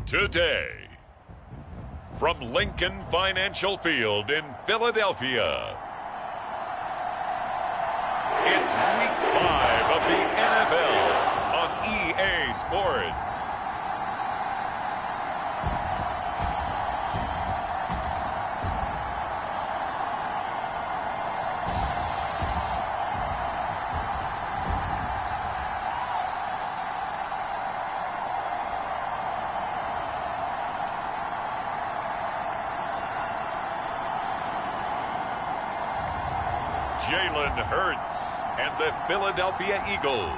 Today, from Lincoln Financial Field in Philadelphia, it's Week 5 of the NFL on EA Sports. Jalen Hurts and the Philadelphia Eagles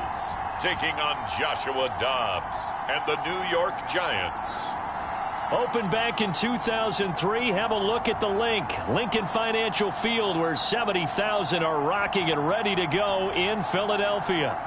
taking on Joshua Dobbs and the New York Giants. Opened back in 2003, have a look at the link. Lincoln Financial Field, where 70,000 are rocking and ready to go in Philadelphia.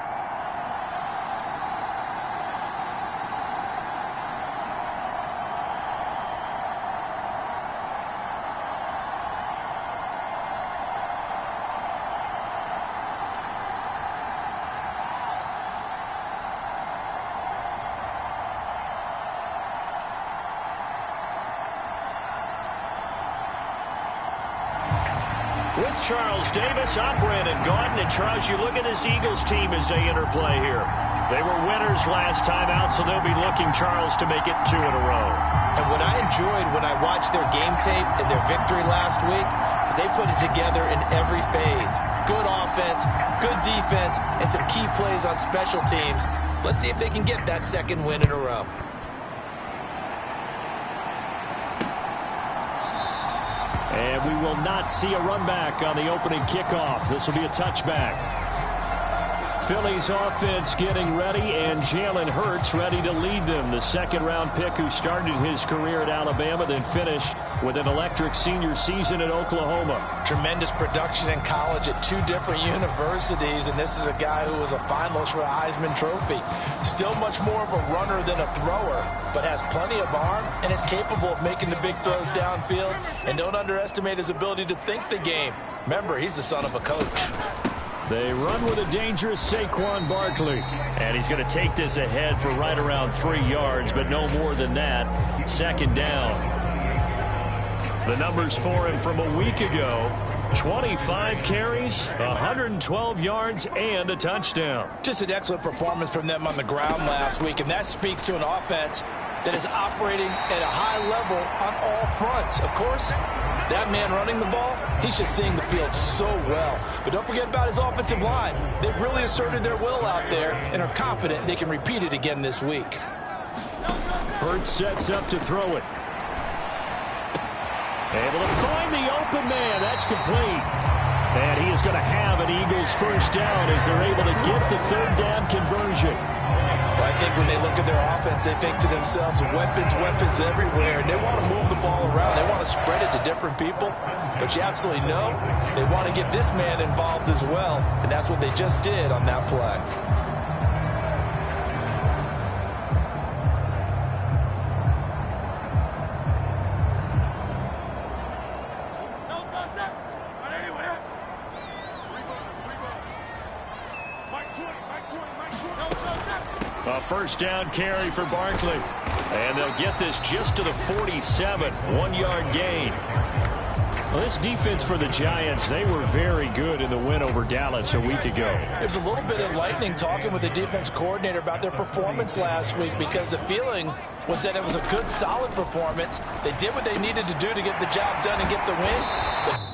With Charles Davis, I'm Brandon Gaudin. And Charles, you look at this Eagles team as they interplay here. They were winners last time out, so they'll be looking, Charles, to make it 2 in a row. And what I enjoyed when I watched their game tape and their victory last week is they put it together in every phase. Good offense, good defense, and some key plays on special teams. Let's see if they can get that second win in a row. And we will not see a run back on the opening kickoff. This will be a touchback. Philly's offense getting ready, and Jalen Hurts ready to lead them. The second-round pick who started his career at Alabama, then finished with an electric senior season at Oklahoma. Tremendous production in college at 2 different universities, and this is a guy who was a finalist for a Heisman Trophy. Still much more of a runner than a thrower, but has plenty of arm and is capable of making the big throws downfield. And don't underestimate his ability to think the game. Remember, he's the son of a coach. They run with a dangerous Saquon Barkley. And he's going to take this ahead for right around 3 yards, but no more than that. Second down. The numbers for him from a week ago: 25 carries, 112 yards, and a touchdown. Just an excellent performance from them on the ground last week, and that speaks to an offense that is operating at a high level on all fronts. Of course, that man running the ball, he's just seeing the field so well. But don't forget about his offensive line. They've really asserted their will out there and are confident they can repeat it again this week. Hurts sets up to throw it. Able to find the open man. That's complete. And he is going to have an Eagles first down as they're able to get the third down conversion. Well, I think when they look at their offense, they think to themselves, weapons, weapons everywhere. And they want to move the ball around. They want to spread it to different people. But you absolutely know they want to get this man involved as well. And that's what they just did on that play. A first down carry for Barkley. And they'll get this just to the 47. 1-yard gain. Well, this defense for the Giants, they were very good in the win over Dallas a week ago. There's a little bit of lightning talking with the defense coordinator about their performance last week, because the feeling was that it was a good, solid performance. They did what they needed to do to get the job done and get the win.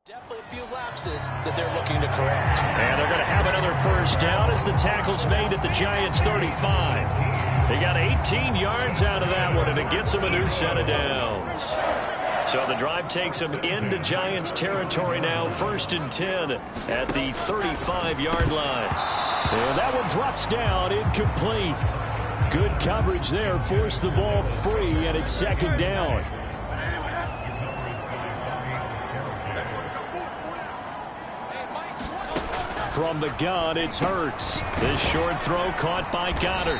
Definitely a few lapses that they're looking to correct. And they're going to have another first down as the tackle's made at the Giants' 35. They got 18 yards out of that one, and it gets them a new set of downs. So the drive takes them into Giants territory now, 1st and 10 at the 35-yard line. And that one drops down, incomplete. Good coverage there, forced the ball free, and it's 2nd down. From the gun, it's Hurts. This short throw caught by Goddard.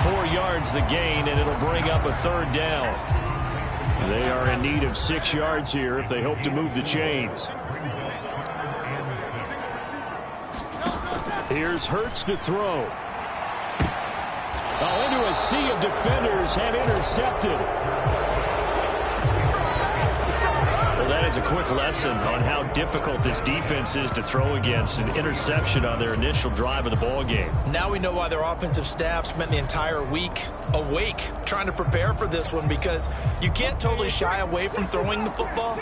4 yards the gain, and it'll bring up a 3rd down. They are in need of 6 yards here if they hope to move the chains. Here's Hurts to throw. Oh, into a sea of defenders and intercepted. Well, that is a quick lesson on how difficult this defense is to throw against. An interception on their initial drive of the ball game. Now we know why their offensive staff spent the entire week awake trying to prepare for this one, because you can't totally shy away from throwing the football,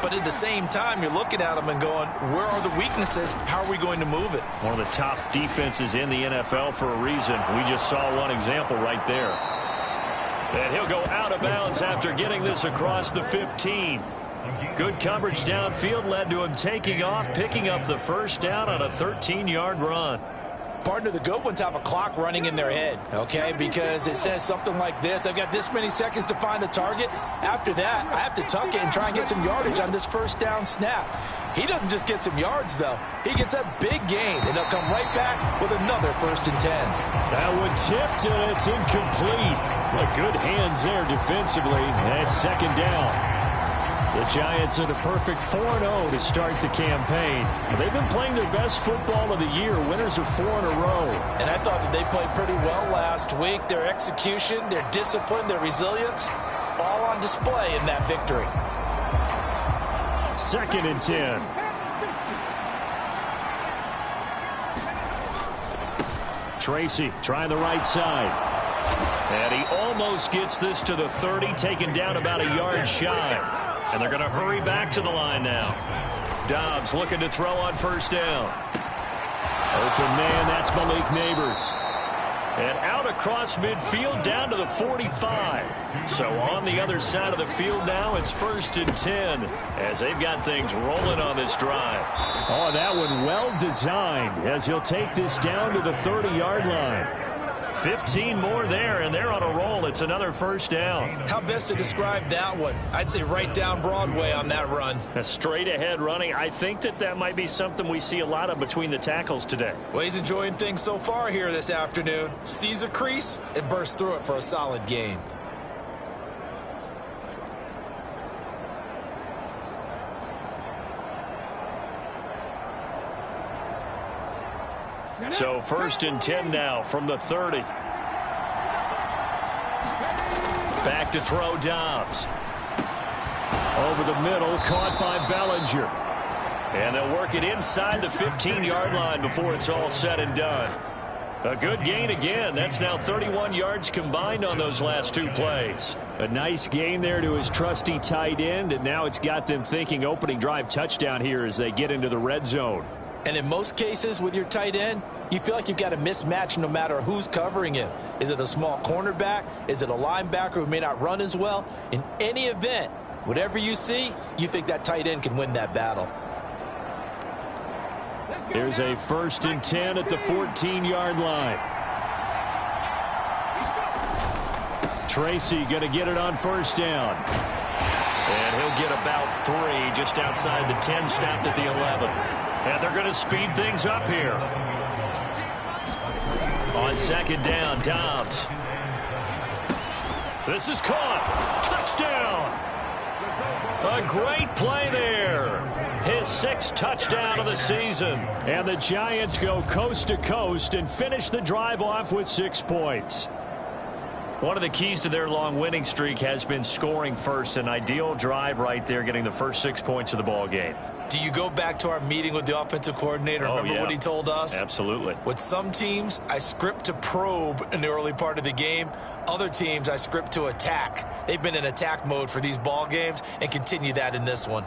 but at the same time you're looking at them and going, where are the weaknesses? How are we going to move it? One of the top defenses in the NFL for a reason. We just saw one example right there. And he'll go out of bounds after getting this across the 15. Good coverage downfield led to him taking off, picking up the 1st down on a 13-yard run. Partner, the good ones have a clock running in their head, okay, because it says something like this: I've got this many seconds to find a target. After that, I have to tuck it and try and get some yardage on this 1st down snap. He doesn't just get some yards, though. He gets a big gain, and they'll come right back with another 1st and 10. That one tipped, and it's incomplete. Well, good hands there defensively. And it's 2nd down. The Giants are the perfect 4-0 to start the campaign. They've been playing their best football of the year. Winners of 4 in a row. And I thought that they played pretty well last week. Their execution, their discipline, their resilience, all on display in that victory. 2nd and 10. Tracy trying the right side. And he almost gets this to the 30, taken down about a yard shy. And they're going to hurry back to the line now. Dobbs looking to throw on 1st down. Open man, that's Malik Neighbors. And out across midfield down to the 45. So on the other side of the field now, it's 1st and 10 as they've got things rolling on this drive. Oh, that one well designed as he'll take this down to the 30-yard line. 15 more there, and they're on a roll. It's another 1st down. How best to describe that one? I'd say right down Broadway on that run. A straight-ahead running. I think that might be something we see a lot of between the tackles today. Well, he's enjoying things so far here this afternoon. Sees a crease and bursts through it for a solid gain. So 1st and 10 now from the 30. Back to throw Dobbs. Over the middle, caught by Bellinger. And they'll work it inside the 15-yard line before it's all said and done. A good gain again. That's now 31 yards combined on those last 2 plays. A nice gain there to his trusty tight end, and now it's got them thinking opening drive touchdown here as they get into the red zone. And in most cases with your tight end, you feel like you've got a mismatch no matter who's covering him. Is it a small cornerback? Is it a linebacker who may not run as well? In any event, whatever you see, you think that tight end can win that battle. Here's a 1st and 10 at the 14-yard line. Tracy going to get it on 1st down. And he'll get about 3 just outside the 10, snapped at the 11. And they're going to speed things up here. On 2nd down, Dobbs. This is caught. Touchdown. A great play there. His 6th touchdown of the season. And the Giants go coast to coast and finish the drive off with 6 points. One of the keys to their long winning streak has been scoring first. An ideal drive right there, getting the first 6 points of the ball game. Do you go back to our meeting with the offensive coordinator? Remember what he told us? Absolutely. With some teams, I script to probe in the early part of the game. Other teams, I script to attack. They've been in attack mode for these ball games and continue that in this one.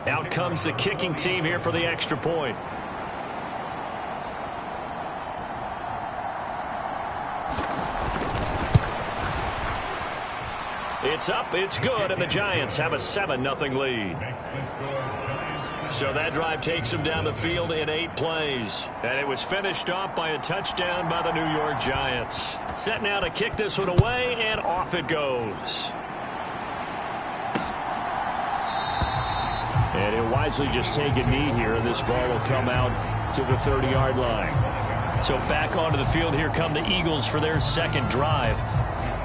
Out comes the kicking team here for the extra point. It's up, it's good, and the Giants have a 7-0 lead. So that drive takes them down the field in 8 plays. And it was finished off by a touchdown by the New York Giants. Set now to kick this one away, and off it goes. And he'll wisely just take a knee here. This ball will come out to the 30-yard line. So back onto the field, here come the Eagles for their second drive.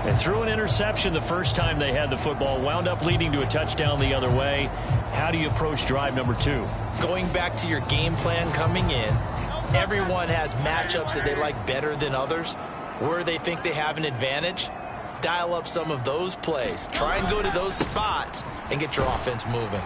They threw an interception the first time they had the football, wound up leading to a touchdown the other way. How do you approach drive number 2? Going back to your game plan coming in, everyone has matchups that they like better than others. Where they think they have an advantage, dial up some of those plays. Try and go to those spots and get your offense moving.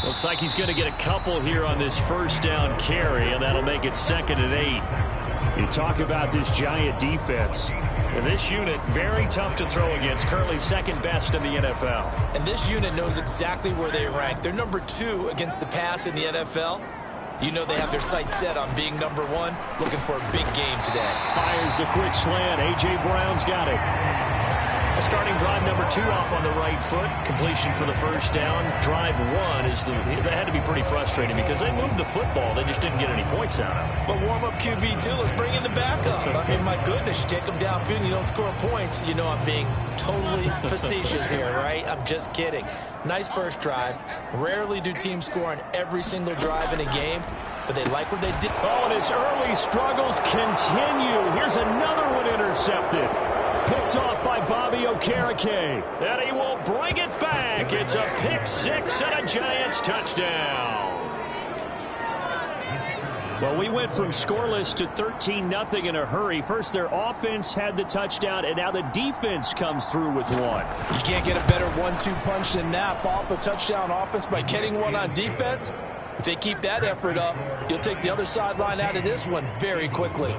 Looks like he's going to get a couple here on this first down carry, and that'll make it 2nd and 8. You talk about this Giant defense. And this unit, very tough to throw against, currently second best in the NFL. And this unit knows exactly where they rank. They're number 2 against the pass in the NFL. You know they have their sights set on being number 1, looking for a big game today. Fires the quick slant. A.J. Brown's got it. A starting drive number 2 off on the right foot. Completion for the first down. Drive 1 is that had to be pretty frustrating because they moved the football. They just didn't get any points out of it. But warm up QB too. Let's bring in the backup. I mean, my goodness, you take them downfield and you don't score points. You know I'm being totally facetious here, right? I'm just kidding. Nice first drive. Rarely do teams score on every single drive in a game, but they like what they did. Oh, and his early struggles continue. Here's another one intercepted. Picked off by Bobby Okereke. And he will bring it back. It's a pick 6 and a Giants touchdown. Well, we went from scoreless to 13-0 in a hurry. First, their offense had the touchdown, and now the defense comes through with one. You can't get a better 1-2 punch than that. Follow up a touchdown offense by getting one on defense. If they keep that effort up, you'll take the other sideline out of this one very quickly.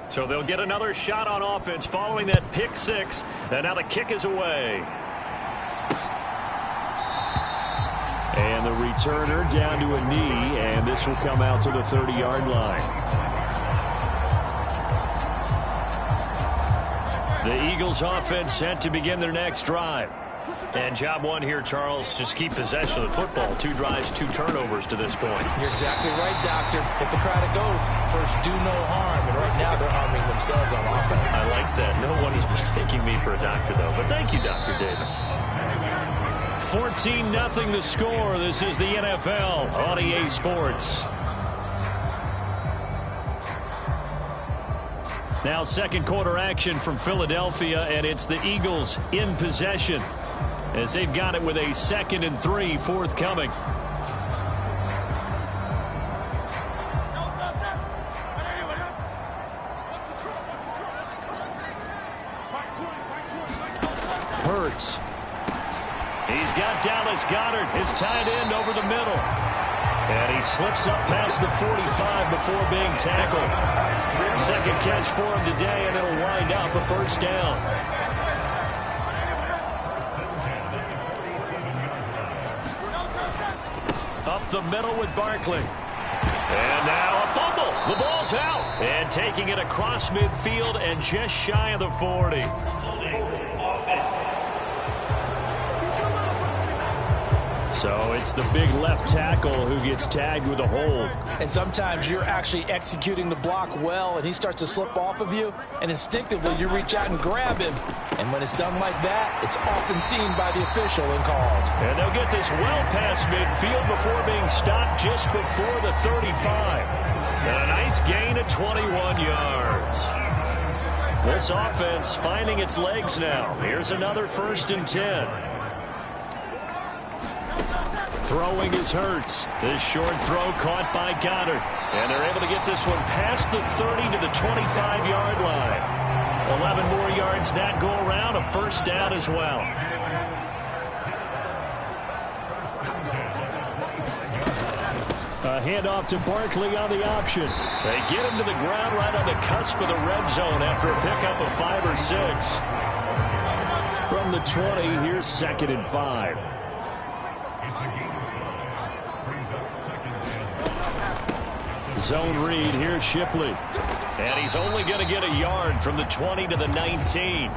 So they'll get another shot on offense following that pick 6. And now the kick is away. And the returner down to a knee, and this will come out to the 30-yard line. The Eagles offense set to begin their next drive. And job 1 here, Charles, just keep possession of the football. 2 drives, 2 turnovers to this point. You're exactly right, Doctor. Hippocratic oath. First, do no harm. And right now, they're harming themselves on offense. I like that. No one is mistaking me for a doctor, though. But thank you, Dr. Davis. 14-0 the score. This is the NFL on EA Sports. Now second quarter action from Philadelphia, and it's the Eagles in possession as they've got it with a 2nd and 3 forthcoming. Hurts. He's got Dallas Goedert, his tight end, over the middle. And he slips up past the 45 before being tackled. Second catch for him today, and it'll wind up a first down. Up the middle with Barkley. And now a fumble. The ball's out. And taking it across midfield and just shy of the 40. So it's the big left tackle who gets tagged with a hold. And sometimes you're actually executing the block well, and he starts to slip off of you, and instinctively you reach out and grab him. And when it's done like that, it's often seen by the official and called. And they'll get this well past midfield before being stopped just before the 35. And a nice gain of 21 yards. This offense finding its legs now. Here's another 1st and 10. Throwing is Hurts. This short throw caught by Goddard. And they're able to get this one past the 30 to the 25-yard line. 11 more yards that go around. A first down as well. A handoff to Barkley on the option. They get him to the ground right on the cusp of the red zone after a pickup of 5 or 6. From the 20, here's 2nd and 5. Zone read, here's Shipley. And he's only going to get a yard from the 20 to the 19.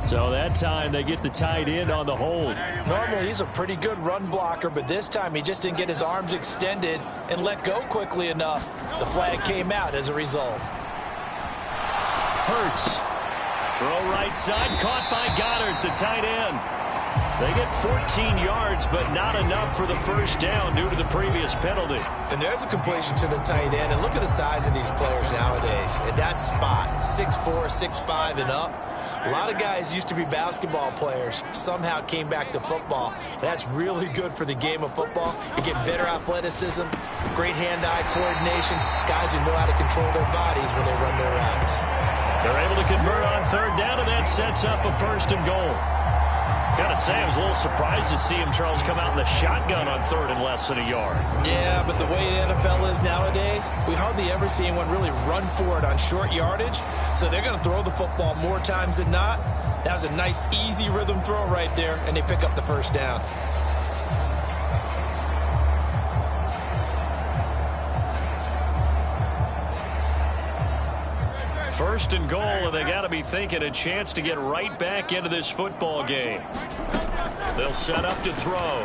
So that time they get the tight end on the hold. Normally he's a pretty good run blocker, but this time he just didn't get his arms extended and let go quickly enough. The flag came out as a result. Hurts. Throw right side, caught by Goddard, the tight end. They get 14 yards, but not enough for the first down due to the previous penalty. And there's a completion to the tight end. And look at the size of these players nowadays. At that spot, 6'4", 6'5", and up. A lot of guys used to be basketball players, somehow came back to football. And that's really good for the game of football. You get better athleticism, great hand-eye coordination, guys who know how to control their bodies when they run their routes. They're able to convert on third down, and that sets up a 1st and goal. Gotta say, I was a little surprised to see him, Charles, come out in the shotgun on 3rd and less than a yard. Yeah, but the way the NFL is nowadays, we hardly ever see anyone really run for it on short yardage. So they're going to throw the football more times than not. That was a nice, easy rhythm throw right there, and they pick up the first down. First and goal, and they got to be thinking a chance to get right back into this football game. They'll set up to throw.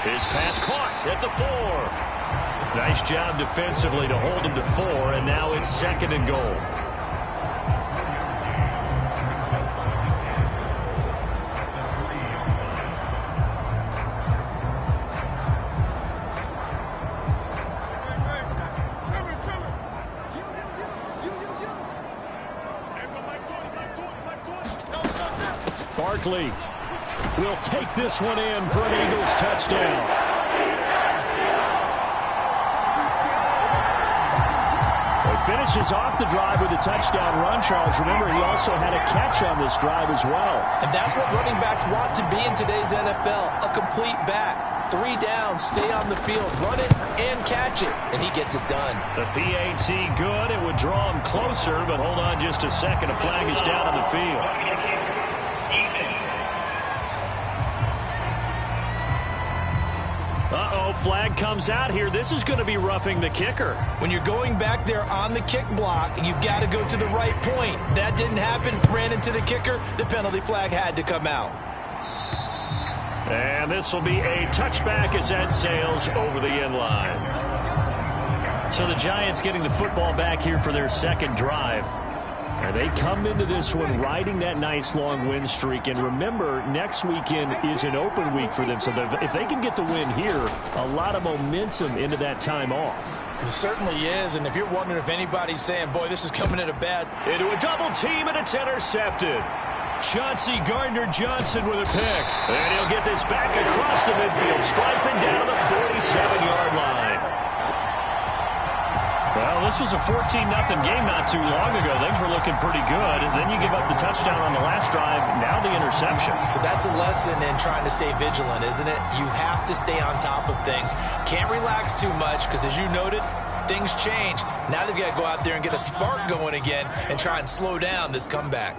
His pass caught at the 4. Nice job defensively to hold him to 4, and now it's 2nd and goal. Barkley will take this one in for an Eagles touchdown. He finishes off the drive with a touchdown run, Charles. Remember, he also had a catch on this drive as well. And that's what running backs want to be in today's NFL, a complete back. 3 down, stay on the field, run it and catch it, and he gets it done. The PAT good. It would draw him closer, but hold on just a second. A flag is down on the field. Uh-oh, flag comes out here. This is going to be roughing the kicker. When you're going back there on the kick block, you've got to go to the right point. That didn't happen. Ran into the kicker. The penalty flag had to come out. And this will be a touchback as that sails over the end line. So the Giants getting the football back here for their 2nd drive. And they come into this one riding that nice long win streak. And remember, next weekend is an open week for them. So if they can get the win here, a lot of momentum into that time off. It certainly is. And if you're wondering if anybody's saying, boy, this is coming in a bad... Into a double team, and it's intercepted. Chauncey Gardner-Johnson with a pick. And he'll get this back across the midfield, striping down the 47-yard line. Well, this was a 14-0 game not too long ago. Things were looking pretty good. And then you give up the touchdown on the last drive, now the interception. So that's a lesson in trying to stay vigilant, isn't it? You have to stay on top of things. Can't relax too much because, as you noted, things change. Now they've got to go out there and get a spark going again and try and slow down this comeback.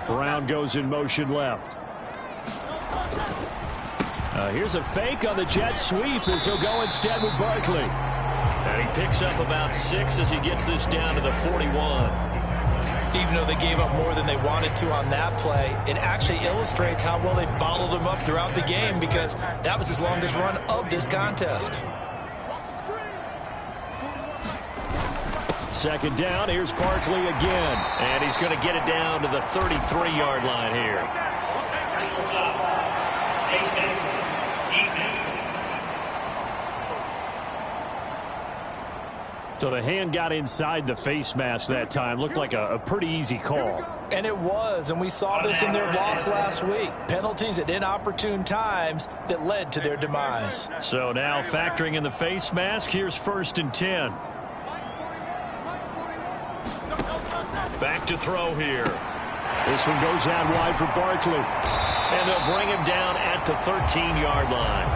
Brown goes in motion left. Here's a fake on the jet sweep as he'll go instead with Barkley. And he picks up about 6 as he gets this down to the 41. Even though they gave up more than they wanted to on that play, it actually illustrates how well they bottled him up throughout the game because that was his longest run of this contest. 2nd down, here's Barkley again. And he's going to get it down to the 33-yard line here. So the hand got inside the face mask that time. Looked like a pretty easy call. And it was, and we saw this in their loss last week. Penalties at inopportune times that led to their demise. So now factoring in the face mask, here's 1st and 10. Back to throw here. This one goes out wide for Barkley. And they'll bring him down at the 13-yard line.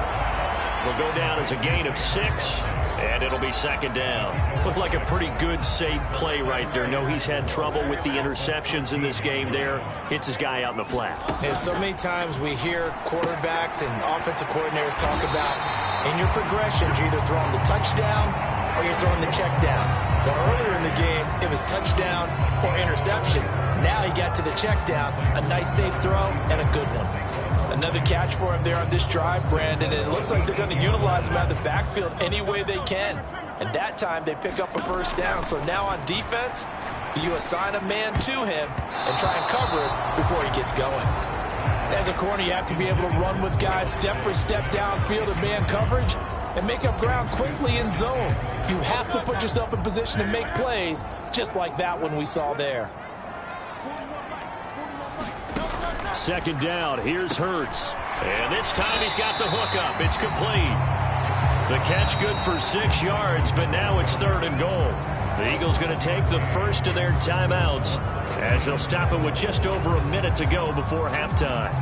Will go down as a gain of 6. And it'll be 2nd down. Looked like a pretty good, safe play right there. No, he's had trouble with the interceptions in this game there. Hits his guy out in the flat. And so many times we hear quarterbacks and offensive coordinators talk about in your progressions, you're either throwing the touchdown or you're throwing the check down. But earlier in the game, it was touchdown or interception. Now he got to the check down, a nice safe throw, and a good one. Another catch for him there on this drive, Brandon, and it looks like they're going to utilize him out of the backfield any way they can. And that time they pick up a first down. So now on defense, you assign a man to him and try and cover it before he gets going. As a corner, you have to be able to run with guys step for step downfield in man coverage and make up ground quickly in zone. You have to put yourself in position to make plays, just like that one we saw there. Second down, here's Hurts. And this time he's got the hook up. It's complete. The catch good for 6 yards, but now it's 3rd and goal. The Eagles going to take the first of their timeouts as they'll stop it with just over a minute to go before halftime.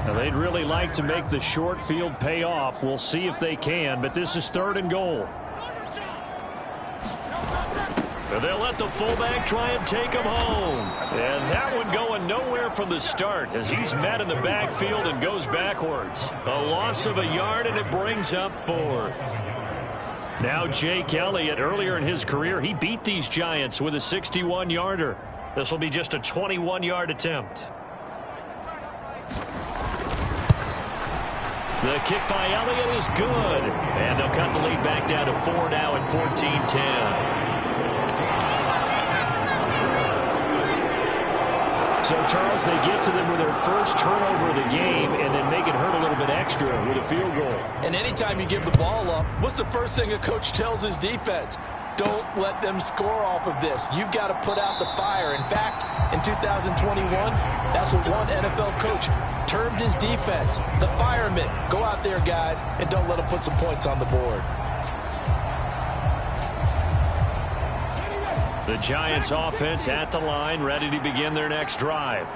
Now they'd really like to make the short field pay off. We'll see if they can, but this is 3rd and goal. And they'll let the fullback try and take him home. And that one going nowhere from the start as he's met in the backfield and goes backwards. A loss of a yard, and it brings up 4th. Now Jake Elliott, earlier in his career, he beat these Giants with a 61-yarder. This will be just a 21-yard attempt. The kick by Elliott is good. And they'll cut the lead back down to 4 now at 14-10. So, Charles, they get to them with their first turnover of the game and then make it hurt a little bit extra with a field goal. And anytime you give the ball up, what's the first thing a coach tells his defense? Don't let them score off of this. You've got to put out the fire. In fact, in 2021, that's what one NFL coach termed his defense. The firemen. Go out there, guys, and don't let them put some points on the board. The Giants offense at the line, ready to begin their next drive.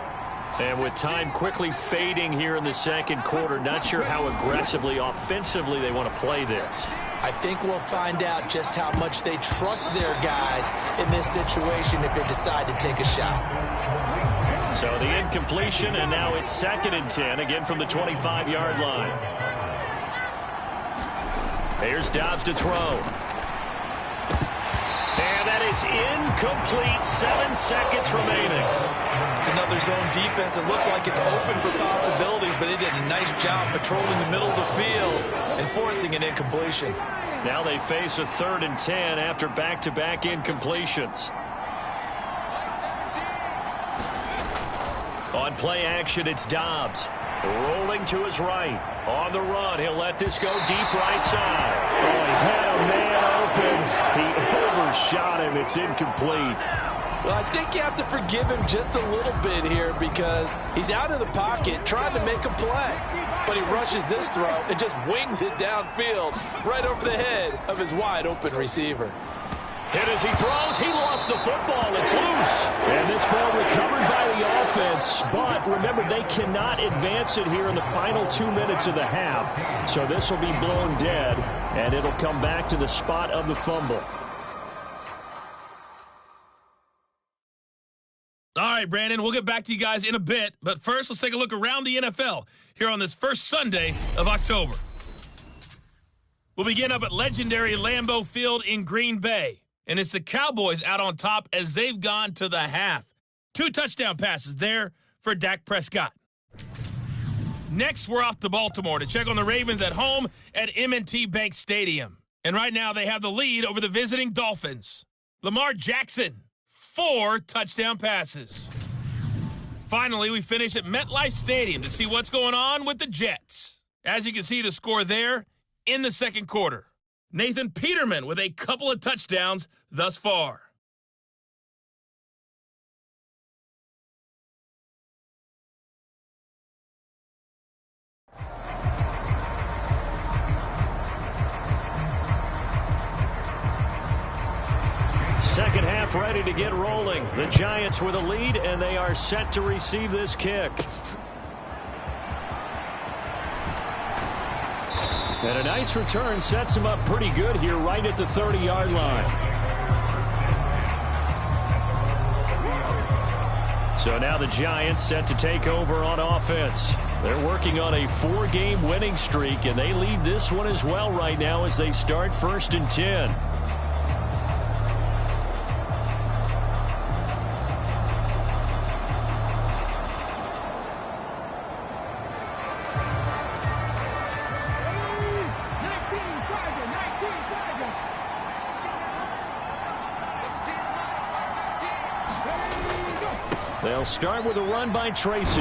And with time quickly fading here in the second quarter, not sure how aggressively, offensively they want to play this. I think we'll find out just how much they trust their guys in this situation if they decide to take a shot. So the incompletion, and now it's 2nd and 10, again from the 25-yard line. Here's Dobbs to throw. And that is incomplete. 7 seconds remaining. It's another zone defense. It looks like it's open for possibilities, but they did a nice job patrolling the middle of the field and forcing an incompletion. Now they face a 3rd and 10 after back-to-back incompletions. On play action, it's Dobbs. Rolling to his right. On the run, he'll let this go deep right side. Oh, he had a man open. He overshot him. It's incomplete. Well, I think you have to forgive him just a little bit here because he's out of the pocket trying to make a play. But he rushes this throw and just wings it downfield right over the head of his wide-open receiver. Hit as he throws. He lost the football. It's loose. And this ball recovered by the offense. But remember, they cannot advance it here in the final 2 minutes of the half. So this will be blown dead, and it'll come back to the spot of the fumble. All right, Brandon, we'll get back to you guys in a bit. But first, let's take a look around the NFL here on this first Sunday of October. We'll begin up at legendary Lambeau Field in Green Bay. And it's the Cowboys out on top as they've gone to the half. 2 touchdown passes there for Dak Prescott. Next, we're off to Baltimore to check on the Ravens at home at M&T Bank Stadium. And right now, they have the lead over the visiting Dolphins. Lamar Jackson, 4 touchdown passes. Finally, we finish at MetLife Stadium to see what's going on with the Jets. As you can see, the score there in the second quarter. Nathan Peterman with a couple of touchdowns thus far. Second half ready to get rolling. The Giants with a lead, and they are set to receive this kick. And a nice return sets him up pretty good here right at the 30-yard line. So now the Giants set to take over on offense. They're working on a 4-game winning streak, and they lead this one as well right now as they start 1st and 10. They'll start with a run by Tracy.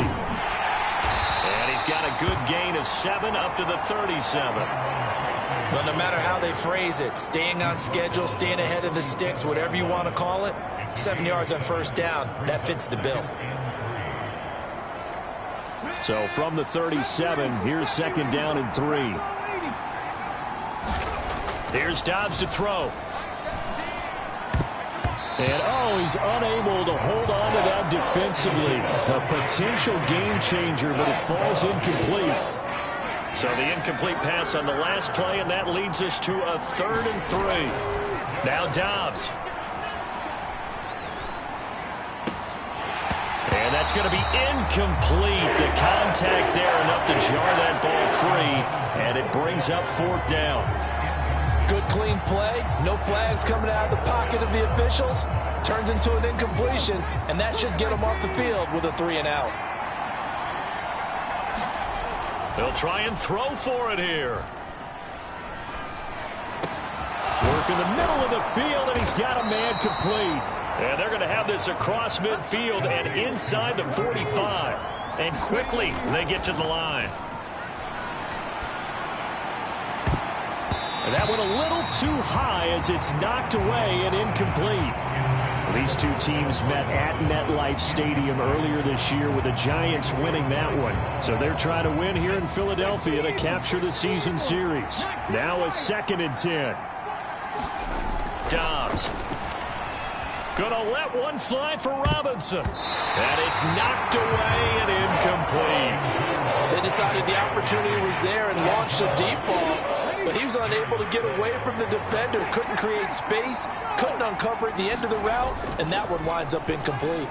And he's got a good gain of 7 up to the 37. But no matter how they phrase it, staying on schedule, staying ahead of the sticks, whatever you want to call it, 7 yards on 1st down, that fits the bill. So from the 37, here's 2nd down and 3. Here's Dobbs to throw. And, he's unable to hold on to that defensively. A potential game changer, but it falls incomplete. So the incomplete pass on the last play, and that leads us to a 3rd and 3. Now Dobbs. And that's going to be incomplete. The contact there enough to jar that ball free, and it brings up 4th down. Good, clean play. No flags coming out of the pocket of the officials. Turns into an incompletion, and that should get them off the field with a 3 and out. They'll try and throw for it here. Work in the middle of the field, and he's got a man complete. And they're going to have this across midfield and inside the 45. And quickly, they get to the line. And that went a little too high as it's knocked away and incomplete. These two teams met at MetLife Stadium earlier this year with the Giants winning that one. So they're trying to win here in Philadelphia to capture the season series. Now a 2nd and 10. Dobbs. Gonna let one fly for Robinson. And it's knocked away and incomplete. They decided the opportunity was there and launched a deep ball. But he was unable to get away from the defender, couldn't create space, couldn't uncover at the end of the route, and that one winds up incomplete.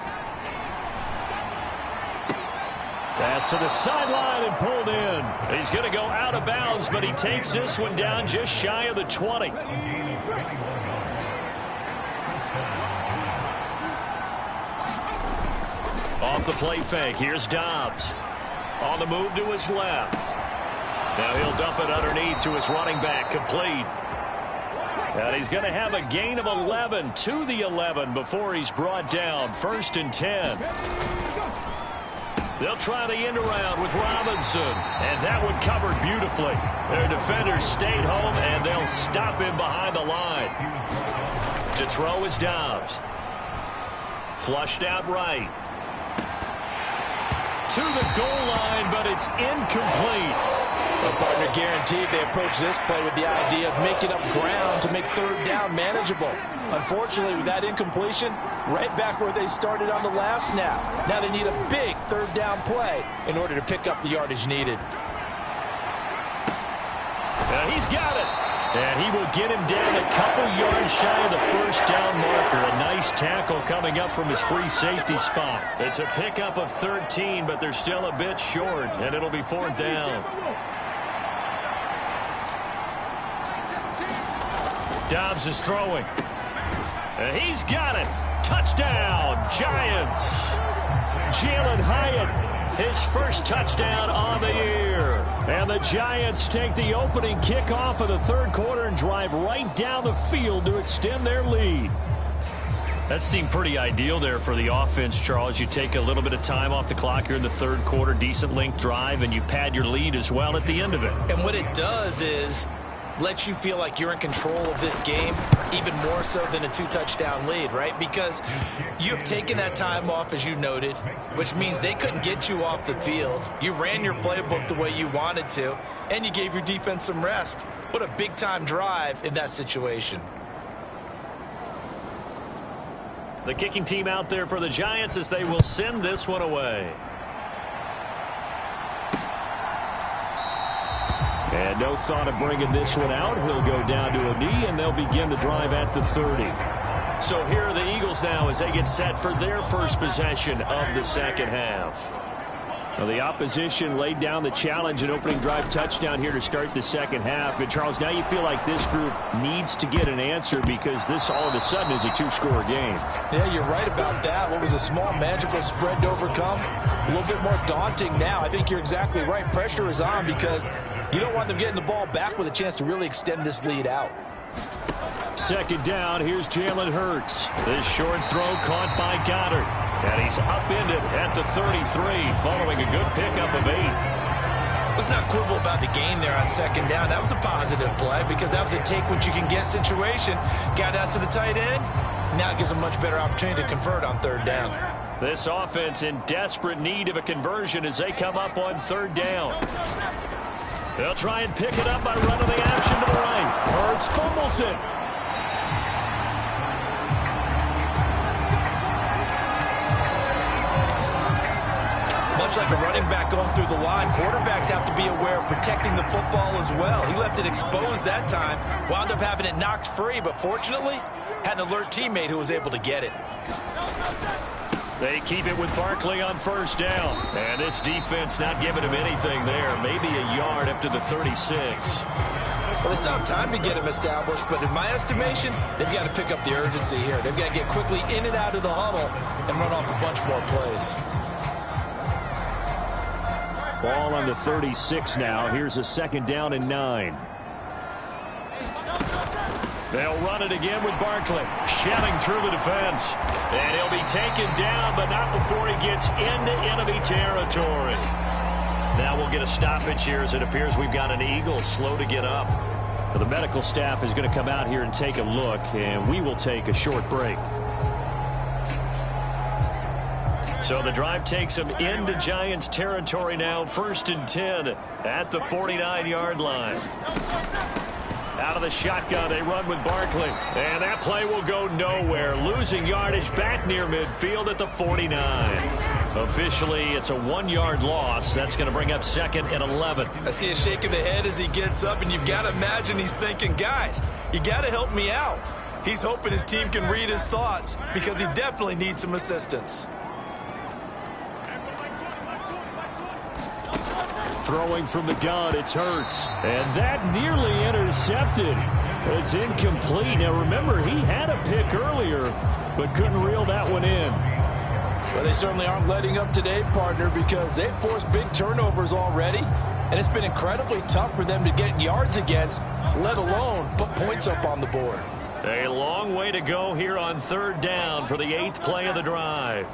Pass to the sideline and pulled in. He's going to go out of bounds, but he takes this one down just shy of the 20. Off the play fake, here's Dobbs. On the move to his left. Now he'll dump it underneath to his running back, complete. And he's going to have a gain of 11 to the 11 before he's brought down. 1st and 10. They'll try the end around with Robinson. And that one covered beautifully. Their defenders stayed home, and they'll stop him behind the line. To throw is Dobbs. Flushed out right. To the goal line, but it's incomplete. A partner guaranteed they approach this play with the idea of making up ground to make 3rd down manageable. Unfortunately, with that incompletion, right back where they started on the last snap. Now they need a big 3rd down play in order to pick up the yardage needed. He's got it. And he will get him down a couple yards shy of the 1st down marker. A nice tackle coming up from his free safety spot. It's a pickup of 13, but they're still a bit short, and it'll be 4th down. Dobbs is throwing. And he's got it. Touchdown, Giants. Jalen Hyatt, his first touchdown on the year. And the Giants take the opening kickoff of the 3rd quarter and drive right down the field to extend their lead. That seemed pretty ideal there for the offense, Charles. You take a little bit of time off the clock here in the 3rd quarter, decent length drive, and you pad your lead as well at the end of it. And what it does is lets you feel like you're in control of this game, even more so than a 2-touchdown lead, right? Because you have taken that time off, as you noted, which means they couldn't get you off the field. You ran your playbook the way you wanted to, and you gave your defense some rest. What a big-time drive in that situation. The kicking team out there for the Giants as they will send this one away. And no thought of bringing this one out. He'll go down to a knee, and they'll begin the drive at the 30. So here are the Eagles now as they get set for their first possession of the 2nd half. Well, the opposition laid down the challenge and opening drive touchdown here to start the second half. And, Charles, now you feel like this group needs to get an answer because this all of a sudden is a two-score game. Yeah, you're right about that. What was a small magical spread to overcome, a little bit more daunting now. I think you're exactly right. Pressure is on because you don't want them getting the ball back with a chance to really extend this lead out. Second down, here's Jalen Hurts. This short throw caught by Goddard. And he's upended at the 33 following a good pickup of 8. Let's not quibble about the gain there on second down. That was a positive play because that was a take-what-you-can-get situation. Got out to the tight end. Now it gives them much better opportunity to convert on third down. This offense in desperate need of a conversion as they come up on third down. They'll try and pick it up by running the option to the right. Hurts fumbles it. Much like a running back going through the line, quarterbacks have to be aware of protecting the football as well. He left it exposed that time, wound up having it knocked free, but fortunately had an alert teammate who was able to get it. They keep it with Barkley on first down. And this defense not giving him anything there. Maybe a yard up to the 36. Well, they still have time to get him established, but in my estimation, they've got to pick up the urgency here. They've got to get quickly in and out of the huddle and run off a bunch more plays. Ball on the 36 now. Here's a second down and 9. They'll run it again with Barkley. Shelling through the defense. And he'll be taken down, but not before he gets into enemy territory. Now we'll get a stoppage here as it appears we've got an Eagle slow to get up. The medical staff is going to come out here and take a look, and we will take a short break. So the drive takes them into Giants territory now. 1st and 10 at the 49-yard line. Out of the shotgun, they run with Barkley. And that play will go nowhere. Losing yardage back near midfield at the 49. Officially, it's a 1-yard loss. That's going to bring up 2nd and 11. I see a shake of the head as he gets up, and you've got to imagine he's thinking, guys, you got to help me out. He's hoping his team can read his thoughts because he definitely needs some assistance. Throwing from the gun, it's Hurts. And that nearly intercepted. It's incomplete. Now, remember, he had a pick earlier, but couldn't reel that one in. Well, they certainly aren't letting up today, partner, because they've forced big turnovers already, and it's been incredibly tough for them to get yards against, let alone put points up on the board. A long way to go here on third down for the 8th play of the drive.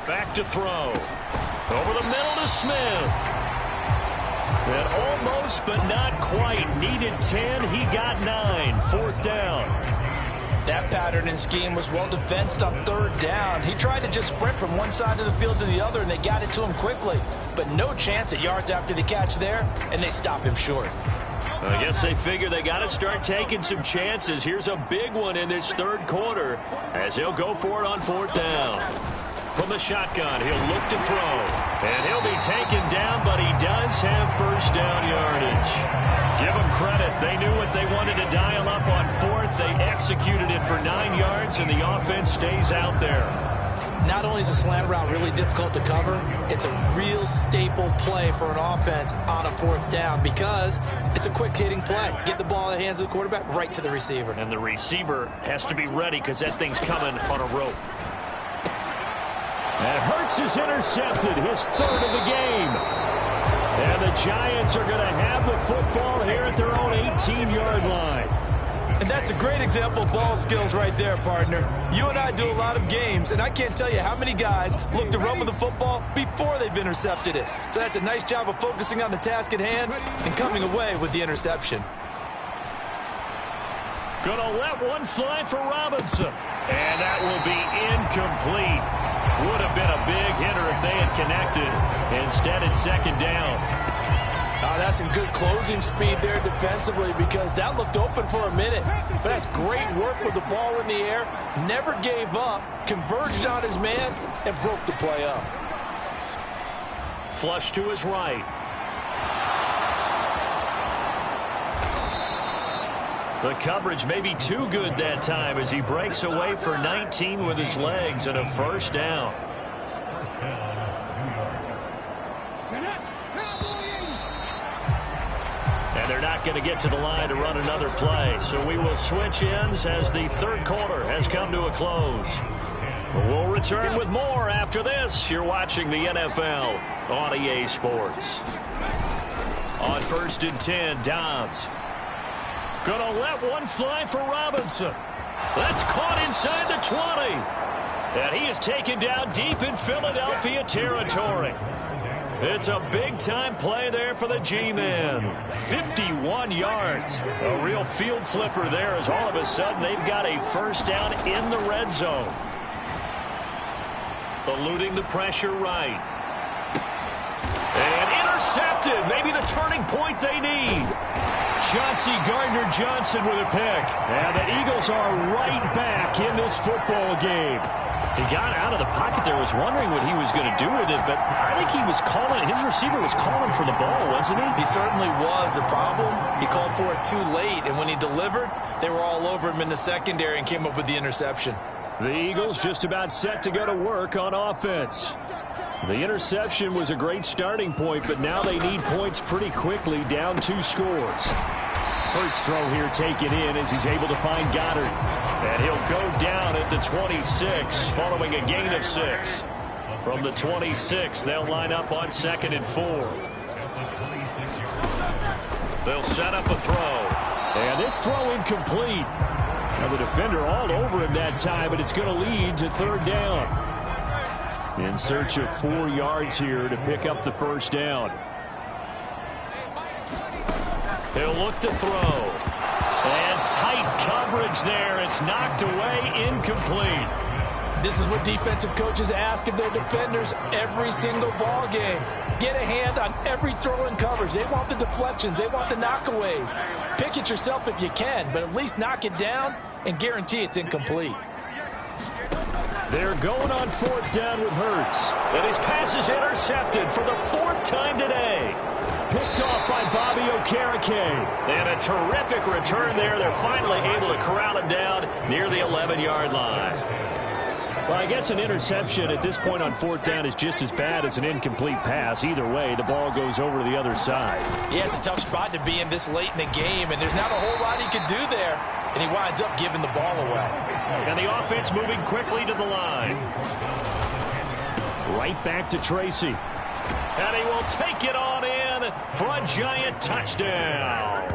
Back to throw. Over the middle to Smith. And almost, but not quite. Needed 10. He got 9. 4th down. That pattern and scheme was well defensed on third down. He tried to just sprint from one side of the field to the other, and they got it to him quickly. But no chance at yards after the catch there, and they stop him short. I guess they figure they got to start taking some chances. Here's a big one in this third quarter as he'll go for it on 4th down. From the shotgun, he'll look to throw. And he'll be taken down, but he does have first down yardage. Give them credit. They knew what they wanted to dial up on 4th. They executed it for 9 yards, and the offense stays out there. Not only is a slant route really difficult to cover, it's a real staple play for an offense on a 4th down because it's a quick-hitting play. Get the ball in the hands of the quarterback right to the receiver. And the receiver has to be ready because that thing's coming on a rope. And Hurts is intercepted, his 3rd of the game. And the Giants are going to have the football here at their own 18-yard line. And that's a great example of ball skills right there, partner. You and I do a lot of games, and I can't tell you how many guys look to run with the football before they've intercepted it. So that's a nice job of focusing on the task at hand and coming away with the interception. Gonna let one fly for Robinson. And that will be incomplete. Would have been a big hitter if they had connected. Instead, it's 2nd down. That's some good closing speed there defensively because that looked open for a minute. But that's great work with the ball in the air. Never gave up, converged on his man, and broke the play up. Flush to his right. The coverage may be too good that time as he breaks away for 19 with his legs and a first down. they're not going to get to the line to run another play. So we will switch ends as the third quarter has come to a close. We'll return with more after this. You're watching the NFL on EA Sports. On 1st and 10, Dobbs. Gonna let one fly for Robinson. That's caught inside the 20. And he is taken down deep in Philadelphia territory. It's a big-time play there for the G-Man. 51 yards. A real field flipper there as all of a sudden they've got a first down in the red zone. Eluding the pressure right. And intercepted. Maybe the turning point they need. Chauncey Gardner-Johnson with a pick. And the Eagles are right back in this football game. He got out of the pocket there, was wondering what he was going to do with it, but I think he was calling, his receiver was calling for the ball, wasn't he? He certainly was. The problem, he called for it too late, and when he delivered, they were all over him in the secondary and came up with the interception. The Eagles just about set to go to work on offense. The interception was a great starting point, but now they need points pretty quickly, down 2 scores. Hurts throw here taken in as he's able to find Goddard. And he'll go down at the 26 following a gain of 6. From the 26, they'll line up on 2nd and 4. They'll set up a throw. And this throw incomplete. Now the defender all over him that time, but it's going to lead to 3rd down. In search of 4 yards here to pick up the first down. He'll look to throw. And tight coverage there. It's knocked away, incomplete. This is what defensive coaches ask of their defenders every single ball game. Get a hand on every throw in coverage. They want the deflections. They want the knockaways. Pick it yourself if you can, but at least knock it down and guarantee it's incomplete. They're going on 4th down with Hurts. And his pass is intercepted for the 4th time today. Picked off by Bobby Okereke. And a terrific return there. They're finally able to corral him down near the 11-yard line. Well, I guess an interception at this point on 4th down is just as bad as an incomplete pass. Either way, the ball goes over to the other side. Yeah, it's a tough spot to be in this late in the game, and there's not a whole lot he could do there. And he winds up giving the ball away. And the offense moving quickly to the line. Right back to Tracy. And he will take it on in for a Giant touchdown.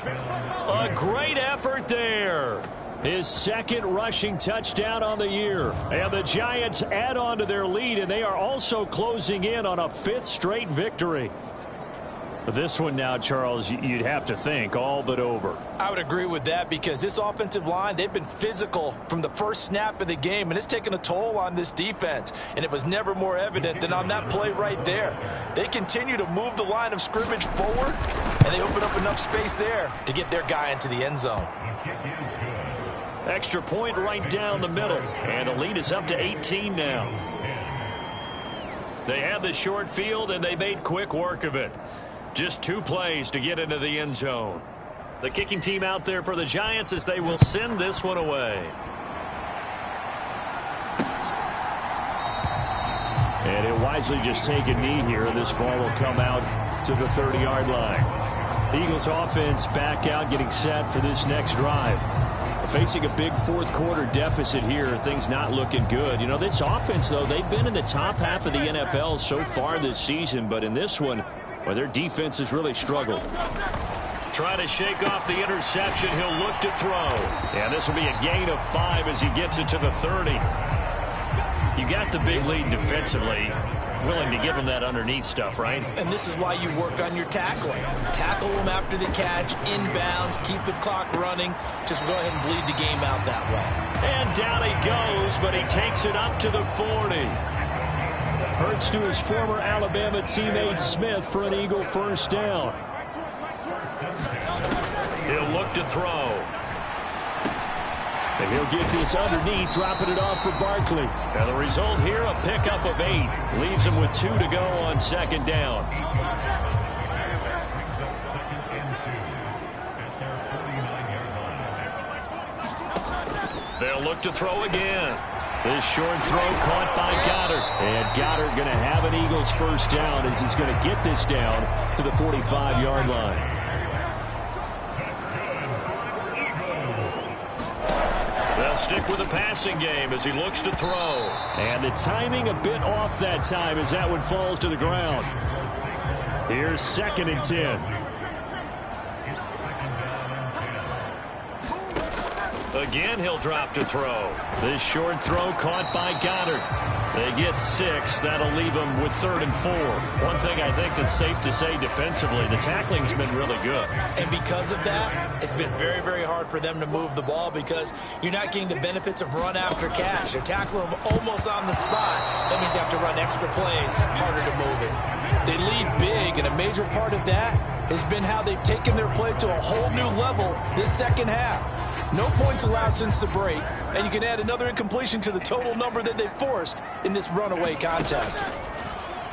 A great effort there. His 2nd rushing touchdown on the year. And the Giants add on to their lead, and they are also closing in on a 5th straight victory. This one now, Charles, you'd have to think all but over. I would agree with that because this offensive line, they've been physical from the first snap of the game, and it's taken a toll on this defense. And it was never more evident than on that play right there. They continue to move the line of scrimmage forward, and they open up enough space there to get their guy into the end zone. Extra point right down the middle, and the lead is up to 18 now. They had the short field, and they made quick work of it. Just 2 plays to get into the end zone. The kicking team out there for the Giants as they will send this one away. And he'll wisely just take a knee here. This ball will come out to the 30-yard line. The Eagles offense back out, getting set for this next drive. Facing a big 4th quarter deficit here, things not looking good. You know, this offense, though, they've been in the top half of the NFL so far this season, but in this one, well, their defense has really struggled. Trying to shake off the interception. He'll look to throw. And this will be a gain of 5 as he gets it to the 30. You got the big lead defensively. Willing to give him that underneath stuff, right? And this is why you work on your tackling. Tackle them after the catch, inbounds, keep the clock running. Just go ahead and bleed the game out that way. And down he goes, but he takes it up to the 40. Hurts to his former Alabama teammate Smith for an Eagle first down. He'll look to throw. And he'll get this underneath, dropping it off for Barkley. And the result here, a pickup of 8. Leaves him with 2 to go on 2nd down. They'll look to throw again. This short throw caught by Goddard. And Goddard going to have an Eagles first down as he's going to get this down to the 45-yard line. They'll stick with the passing game as he looks to throw. And the timing a bit off that time as that one falls to the ground. Here's 2nd and 10. Again, he'll drop to throw. This short throw caught by Goddard. They get 6. That'll leave them with 3rd and 4. One thing I think that's safe to say defensively, the tackling's been really good. And because of that, it's been very, very hard for them to move the ball because you're not getting the benefits of run after catch. They're tackling them almost on the spot. That means you have to run extra plays, harder to move it. They lead big, and a major part of that has been how they've taken their play to a whole new level this second half. No points allowed since the break, and you can add another incompletion to the total number that they forced in this runaway contest.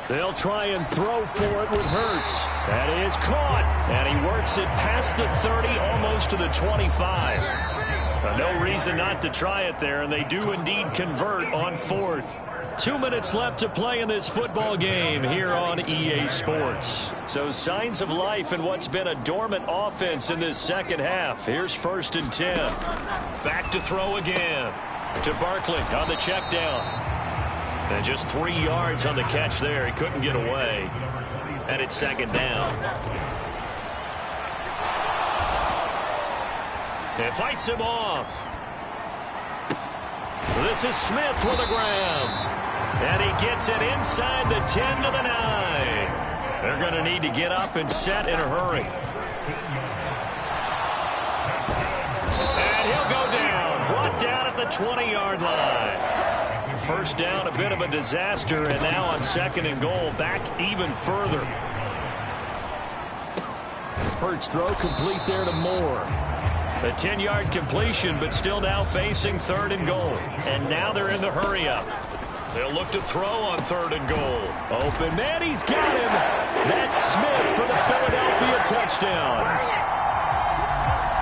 They'll try and throw for it with Hurts. That is caught. And he works it past the 30, almost to the 25. No reason not to try it there, and they do indeed convert on 4th. 2 minutes left to play in this football game here on EA Sports. So signs of life in what's been a dormant offense in this second half. Here's 1st and 10. Back to throw again. To Barkley on the check down. And just 3 yards on the catch there. He couldn't get away. And it's 2nd down. It fights him off. This is Smith with a grab. And he gets it inside the 10 to the 9. They're going to need to get up and set in a hurry. And he'll go down. Brought down at the 20-yard line. 1st down, a bit of a disaster. And now on 2nd and goal, back even further. Hurts throw complete there to Moore. A 10-yard completion, but still now facing 3rd and goal. And now they're in the hurry-up. They'll look to throw on 3rd and goal. Open man, he's got him. That's Smith for the Philadelphia touchdown.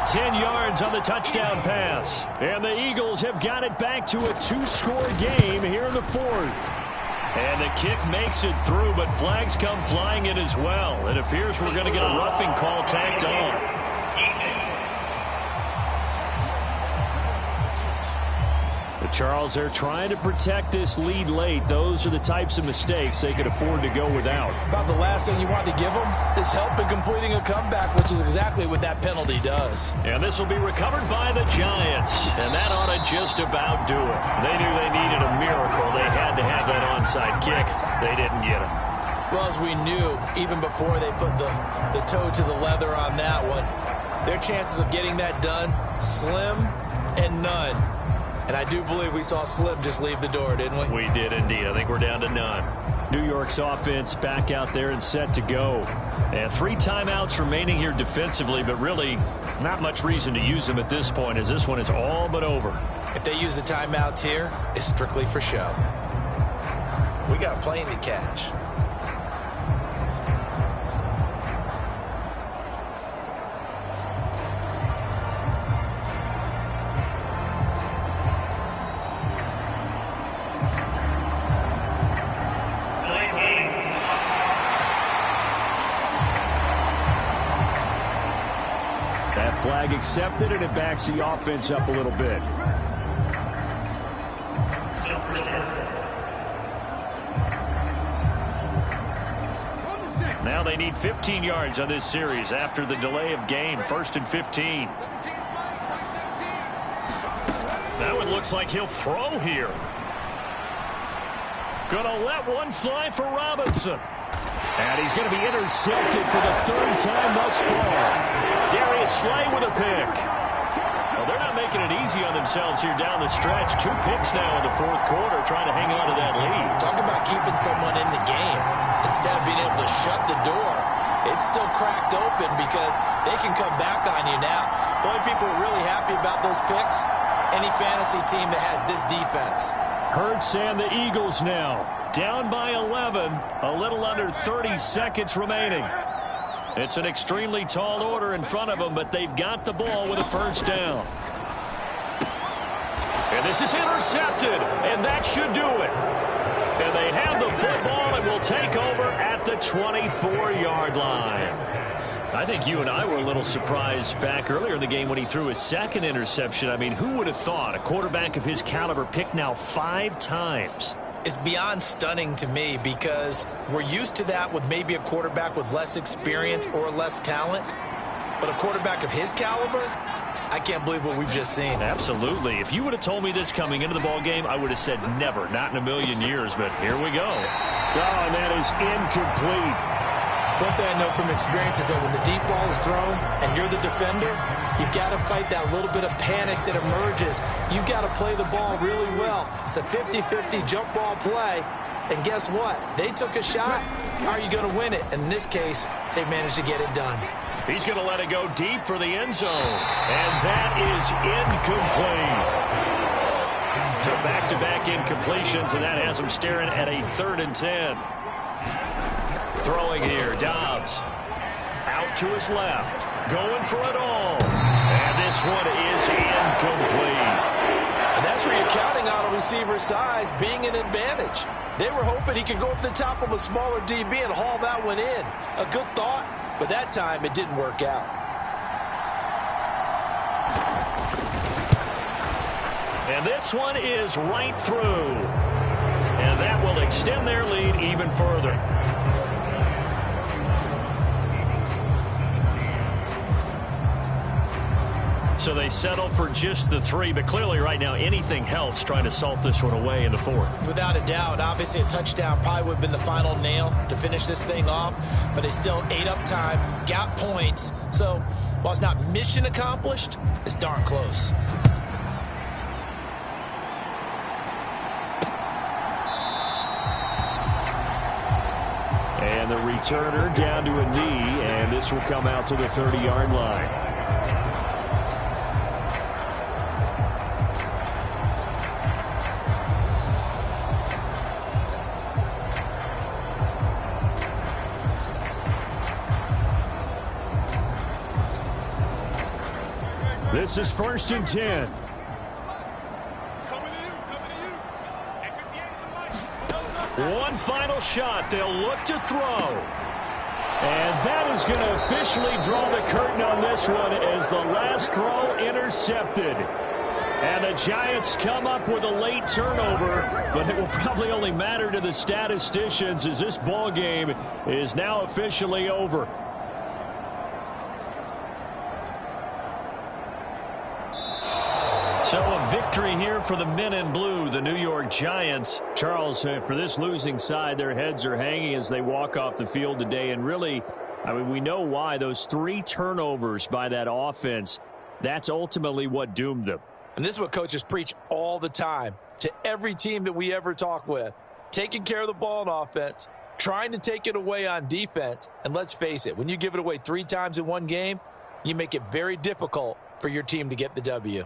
10 yards on the touchdown pass. And the Eagles have got it back to a 2-score game here in the 4th. And the kick makes it through, but flags come flying in as well. It appears we're going to get a roughing call tacked on. Charles, they're trying to protect this lead late. Those are the types of mistakes they could afford to go without. About the last thing you want to give them is help in completing a comeback, which is exactly what that penalty does. And this will be recovered by the Giants. And that ought to just about do it. They knew they needed a miracle. They had to have that onside kick. They didn't get it. Well, as we knew, even before they put the toe to the leather on that one, their chances of getting that done, slim and none. And I do believe we saw Slim just leave the door, didn't we? We did indeed. I think we're down to none. New York's offense back out there and set to go. And 3 timeouts remaining here defensively, but really not much reason to use them at this point as this one is all but over. If they use the timeouts here, it's strictly for show. We got a plane to catch. Flag accepted, and it backs the offense up a little bit. Now they need 15 yards on this series after the delay of game. 1st and 15. Now it looks like he'll throw here. Gonna let one fly for Robinson. And he's going to be intercepted for the 3rd time thus far. Darius Slay with a pick. Well, they're not making it easy on themselves here down the stretch. 2 picks now in the 4th quarter, trying to hang on to that lead. Talk about keeping someone in the game. Instead of being able to shut the door, it's still cracked open because they can come back on you now. The only people really happy about those picks, any fantasy team that has this defense. Hurts and the Eagles now down by 11, a little under 30 seconds remaining. It's an extremely tall order in front of them, but they've got the ball with a 1st down. And this is intercepted, and that should do it. And they have the football and will take over at the 24-yard line. I think you and I were a little surprised back earlier in the game when he threw his second interception. I mean, who would have thought a quarterback of his caliber picked now 5 times? It's beyond stunning to me because we're used to that with maybe a quarterback with less experience or less talent. But a quarterback of his caliber, I can't believe what we've just seen. Absolutely. If you would have told me this coming into the ball game, I would have said never, not in a million years. But here we go. Oh, and that is incomplete. One thing I know from experience is that when the deep ball is thrown and you're the defender, you've got to fight that little bit of panic that emerges. You've got to play the ball really well. It's a 50-50 jump ball play. And guess what? They took a shot. How are you going to win it? And in this case, they managed to get it done. He's going to let it go deep for the end zone. And that is incomplete. So back-to-back incompletions, and that has him staring at a 3rd and 10. Throwing here, Dobbs. Out to his left. Going for it all. And this one is incomplete. And that's where you're counting on a receiver's size being an advantage. They were hoping he could go up the top of a smaller DB and haul that one in. A good thought, but that time it didn't work out. And this one is right through. And that will extend their lead even further. So they settle for just the 3, but clearly right now anything helps trying to salt this one away in the 4th. Without a doubt, obviously a touchdown probably would have been the final nail to finish this thing off, but they still ate up time, got points. So while it's not mission accomplished, it's darn close. And the returner down to a knee, and this will come out to the 30-yard line. This is 1st and 10. One final shot. They'll look to throw. And that is going to officially draw the curtain on this one as the last throw intercepted. And the Giants come up with a late turnover, but it will probably only matter to the statisticians as this ball game is now officially over. So a victory here for the men in blue, the New York Giants. Charles, for this losing side, their heads are hanging as they walk off the field today. And really, I mean, we know why. Those 3 turnovers by that offense, that's ultimately what doomed them. And this is what coaches preach all the time to every team that we ever talk with. Taking care of the ball on offense, trying to take it away on defense. And let's face it, when you give it away 3 times in one game, you make it very difficult for your team to get the W.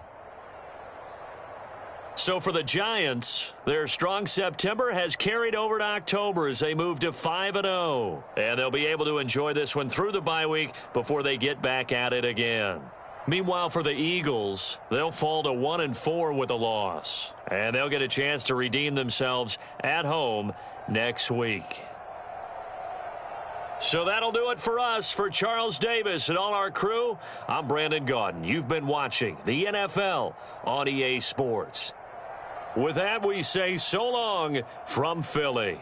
So for the Giants, their strong September has carried over to October as they move to 5-0. And they'll be able to enjoy this one through the bye week before they get back at it again. Meanwhile, for the Eagles, they'll fall to 1-4 with a loss. And they'll get a chance to redeem themselves at home next week. So that'll do it for us. For Charles Davis and all our crew, I'm Brandon Gaudin. You've been watching the NFL on EA Sports. With that, we say so long from Philly.